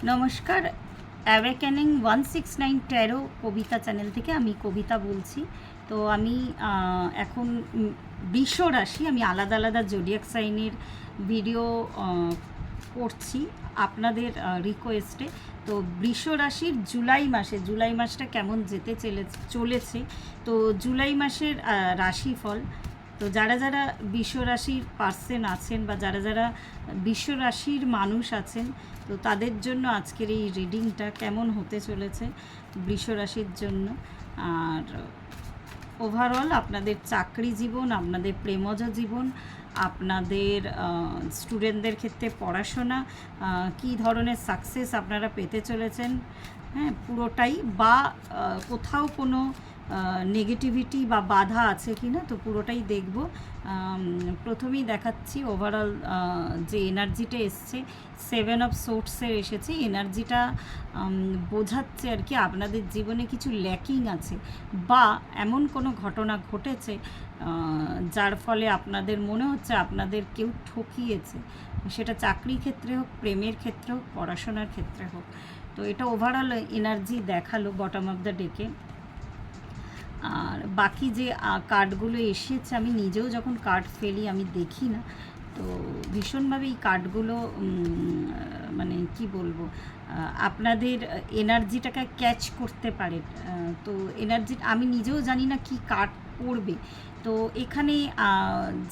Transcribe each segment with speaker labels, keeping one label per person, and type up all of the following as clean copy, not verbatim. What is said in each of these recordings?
Speaker 1: নমস্কার, awakening 169 taro কবিতা channel থেকে আমি কবিতা বলছি। তো আমি এখন বৃষ রাশি, আমি আলাদা আলাদা জোডিয়াক সাইনের ভিডিও করছি আপনাদের রিকোয়েস্টে। তো বৃষ রাশির জুলাই মাসটা কেমন যেতে চলেছে, তো জুলাই মাসের রাশিফল। তো যারা যারা বৃষ রাশির পার্সন আছেন বা যারা যারা বৃষ রাশির মানুষ আছেন, তো তাদের জন্য আজকের এই রিডিংটা কেমন হতে চলেছে বৃষ রাশির জন্য। আর ওভারঅল আপনাদের চাকরি জীবন, আপনাদের প্রেমজ জীবন, আপনাদের স্টুডেন্টদের ক্ষেত্রে পড়াশোনা, কী ধরনের সাকসেস আপনারা পেতে চলেছেন, হ্যাঁ পুরোটাই, বা কোথাও কোনো নেগেটিভিটি বা বাধা আছে কি না, তো পুরোটাই দেখব। প্রথমেই দেখাচ্ছি ওভারঅল যে এনার্জিটা এসছে, 7 অফ সোর্টসের এসেছে। এনার্জিটা বোঝাচ্ছে আর কি আপনাদের জীবনে কিছু ল্যাকিং আছে বা এমন কোনো ঘটনা ঘটেছে যার ফলে আপনাদের মনে হচ্ছে আপনাদের কেউ ঠকিয়েছে, সেটা চাকরির ক্ষেত্রে হোক, প্রেমের ক্ষেত্রে হোক, পড়াশোনার ক্ষেত্রে হোক। তো এটা ওভারঅল এনার্জি দেখালো বটম অফ দ্য ডেকে। আর বাকি যে কার্ডগুলো এসেছে, আমি নিজেও যখন কার্ড ফেলি আমি দেখি না, তো ভীষণভাবে এই কার্ডগুলো মানে কি বলবো, আপনাদের এনার্জিটাকে ক্যাচ করতে পারে। তো এনার্জি আমি নিজেও জানি না কি কার্ড পড়বে। তো এখানে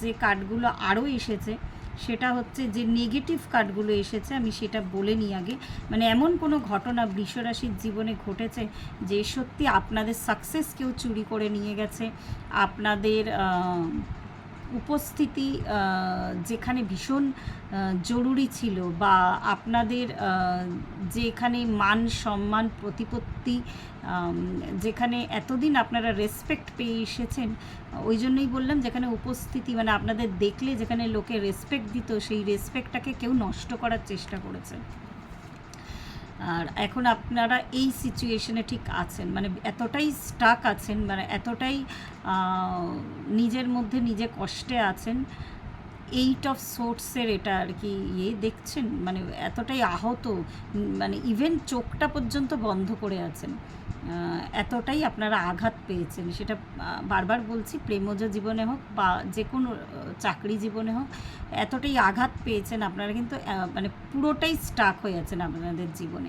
Speaker 1: যে কার্ডগুলো আরও এসেছে সেটা হচ্ছে, যে নেগেটিভ কার্ডগুলো এসেছে আমি সেটা বলে নিই আগে। মানে এমন কোনো ঘটনা বৃষরাশির জীবনে ঘটেছে যে সত্যি আপনাদের সাকসেস কেউ চুরি করে নিয়ে গেছে, আপনাদের উপস্থিতি যেখানে ভীষণ জরুরি ছিল, বা আপনাদের যেখানে মান সম্মান প্রতিপত্তি, যেখানে এতদিন আপনারা রেসপেক্ট পেয়ে এসেছেন, ওই জন্যই বললাম যেখানে উপস্থিতি, মানে আপনাদের দেখলে যেখানে লোকে রেসপেক্ট দিত, সেই রেসপেক্টটাকে কেউ নষ্ট করার চেষ্টা করেছে। আর এখন আপনারা এই সিচুয়েশনে ঠিক আছেন, মানে এতটাই স্টাক আছেন, মানে এতটাই নিজের মধ্যে নিজে কষ্টে আছেন। 8 অফ সোর্টসের এটা আর কি দেখছেন, মানে এতটাই আহত, মানে ইভেন চোখটা পর্যন্ত বন্ধ করে আছেন, এতটাই আপনারা আঘাত পেয়েছেন। সেটা বারবার বলছি, প্রেমজ জীবনে হোক বা যে কোনো চাকরি জীবনে হোক, এতটাই আঘাত পেয়েছেন আপনারা, কিন্তু মানে পুরোটাই স্টাক হয়ে আছেন আপনাদের জীবনে।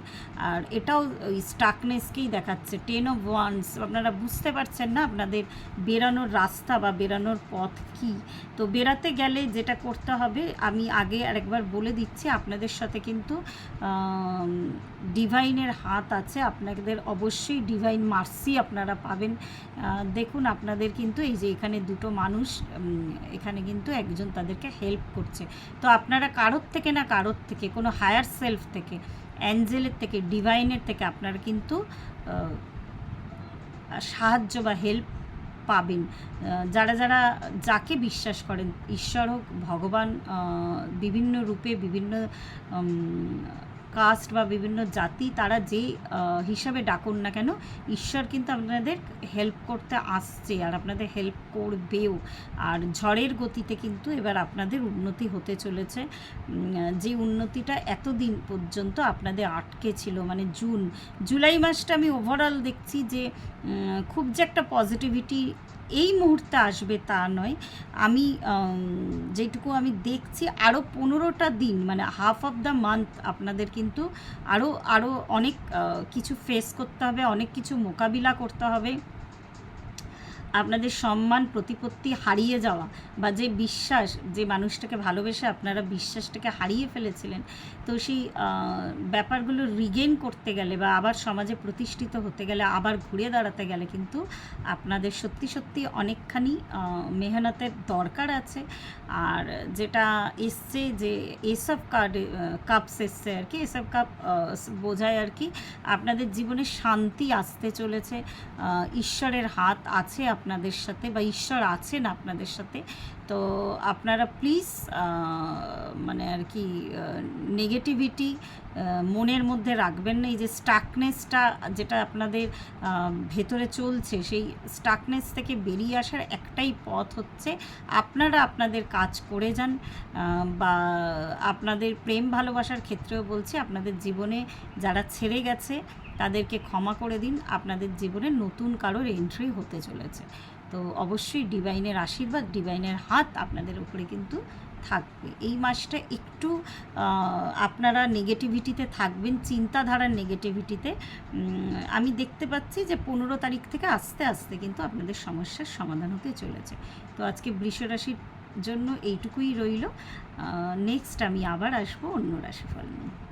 Speaker 1: আর এটাও ওই স্টাকনেসকেই দেখাচ্ছে। 10 অফ ওয়ান্স, আপনারা বুঝতে পারছেন না আপনাদের বেরানোর রাস্তা বা বেরানোর পথ কী। তো বেরাতে গেলে যেটা করতে হবে, আমি আগে আরেকবার বলে দিচ্ছি, আপনাদের সাথে কিন্তু ডিভাইনের হাত আছে, আপনাদের অবশ্যই ডিভাইন মার্সি আপনারা পাবেন। দেখুন আপনাদের কিন্তু এই যে এখানে দুটো মানুষ, এখানে কিন্তু একজন তাদেরকে হেল্প করছে। তো আপনারা কারোর থেকে না কারোর থেকে, কোনো হায়ার সেলফ থেকে, অ্যাঞ্জেলের থেকে, ডিভাইনের থেকে আপনারা কিন্তু সাহায্য বা হেল্প পাবেন। যারা যারা যাকে বিশ্বাস করেন, ঈশ্বর হোক, ভগবান, বিভিন্ন রূপে, বিভিন্ন কাস্ট বা বিভিন্ন জাতি, তারা যে হিসাবে ডাকুন না কেন, ঈশ্বর কিন্তু আপনাদের হেল্প করতে আসছে আর আপনাদের হেল্প করবেও। আর ঝড়ের গতিতে কিন্তু এবার আপনাদের উন্নতি হতে চলেছে, যে উন্নতিটা এতদিন পর্যন্ত আপনাদের আটকে ছিল। মানে জুলাই মাসটা আমি ওভারঅল দেখছি যে খুব যে একটা পজিটিভিটি এই মুহূর্তে আসবে তা নয়। আমি যেটুকু আমি দেখছি, আরও 15টা দিন, মানে হাফ অফ দ্য মান্থ আপনাদের কিন্তু আরও অনেক কিছু ফেস করতে হবে, অনেক কিছু মোকাবিলা করতে হবে। আপনাদের সম্মান প্রতিপত্তি হারিয়ে যাওয়া, বা যে বিশ্বাস, যে মানুষটাকে ভালোবেসে আপনারা বিশ্বাসটাকে হারিয়ে ফেলেছিলেন, তো সেই ব্যাপারগুলো রিগেইন করতে গেলে বা আবার সমাজে প্রতিষ্ঠিত হতে গেলে, আবার ঘুরে দাঁড়াতে গেলে কিন্তু আপনাদের সত্যি সত্যি অনেকখানি মেহনতের দরকার আছে। আর যেটা এসছে, যে এসব কাপস এসছে আর কি, এসব কাপ বোঝায় আর কি আপনাদের জীবনে শান্তি আসতে চলেছে, ঈশ্বরের হাত আছে আপনাদের সাথে, বা ঈশ্বর আছেন আপনাদের সাথে। তো আপনারা প্লিজ মানে আর কি নেগেটিভিটি মনের মধ্যে রাখবেন না। এই যে স্টাকনেসটা যেটা আপনাদের ভেতরে চলছে, সেই স্টাকনেস থেকে বেরিয়ে আসার একটাই পথ হচ্ছে আপনারা আপনাদের কাজ করে যান। বা আপনাদের প্রেম ভালোবাসার ক্ষেত্রেও বলছি, আপনাদের জীবনে যারা ছেড়ে গেছে তাদেরকে ক্ষমা করে দিন, আপনাদের জীবনে নতুন কারোর এন্ট্রি হতে চলেছে। তো অবশ্যই ডিভাইনের আশীর্বাদ, ডিভাইনের হাত আপনাদের উপরে কিন্তু থাকবে। এই মাসটা একটু আপনারা নেগেটিভিটিতে থাকবেন, চিন্তাধারার নেগেটিভিটিতে। আমি দেখতে পাচ্ছি যে 15 তারিখ থেকে আস্তে আস্তে কিন্তু আপনাদের সমস্যার সমাধান হতে চলেছে। তো আজকে বৃষ রাশির জন্য এইটুকুই রইল। নেক্সট আমি আবার আসবো অন্য রাশিফল নিয়ে।